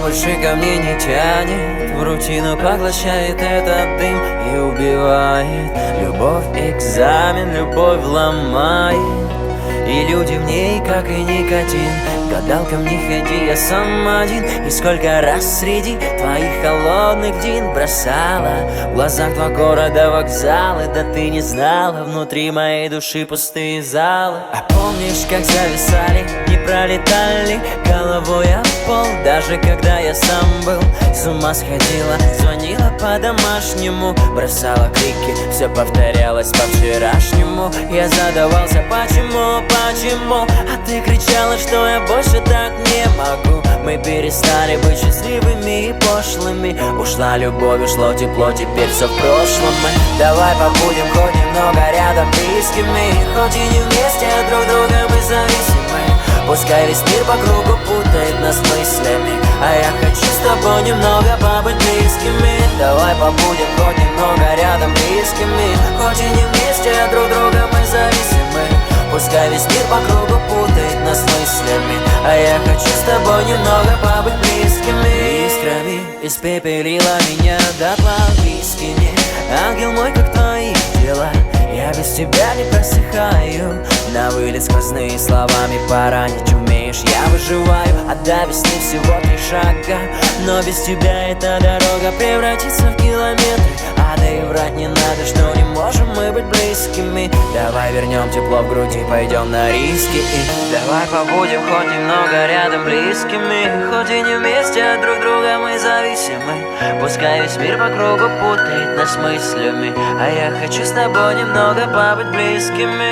больше ко мне не тянет, в рутину поглощает этот дым и убивает. Любовь экзамен, любовь ломает, и люди в ней, как и никотин. Гадалкам не ходи, я сам один. И сколько раз среди твоих холодных дин бросала в глазах два города вокзалы. Да ты не знала, внутри моей души пустые залы. А помнишь, как зависали, не пролетали головой об пол? Даже когда я сам был, с ума сходила, звонила по-домашнему, бросала крики, все повторялось по-вчерашнему. Я задавался, почему, а ты кричала, что я больше так не могу. Мы перестали быть счастливыми и пошлыми. Ушла любовь, ушло тепло, теперь все в прошлом. Давай побудем хоть немного рядом близкими, хоть и не вместе, а друг друга мы зависимы. Пускай весь мир по кругу путает нас мыслями, а я хочу с тобой немного побыть близкими. Давай побудем хоть немного рядом близкими, хоть и не вместе, а друг друга мы зависимы. Пускай весь мир по кругу путает нас мыслями, а я хочу с тобой немного побыть близкими. Из крови испепелила меня дотла виски. Ангел мой, как твои дела? Я без тебя не просыхаю. На вылет сквозные словами поранить умеешь, я выживаю. А до весны всего 3 шага, но без тебя эта дорога превратится в километры. А да и врать не надо, что не можем мы быть близкими. Давай вернем тепло в груди, пойдем на риски. И давай побудем хоть немного рядом близкими, хоть и не вместе, от друг друга мы зависимы. Пускай весь мир по кругу путает нас мыслями, а я хочу с тобой немного побыть близкими.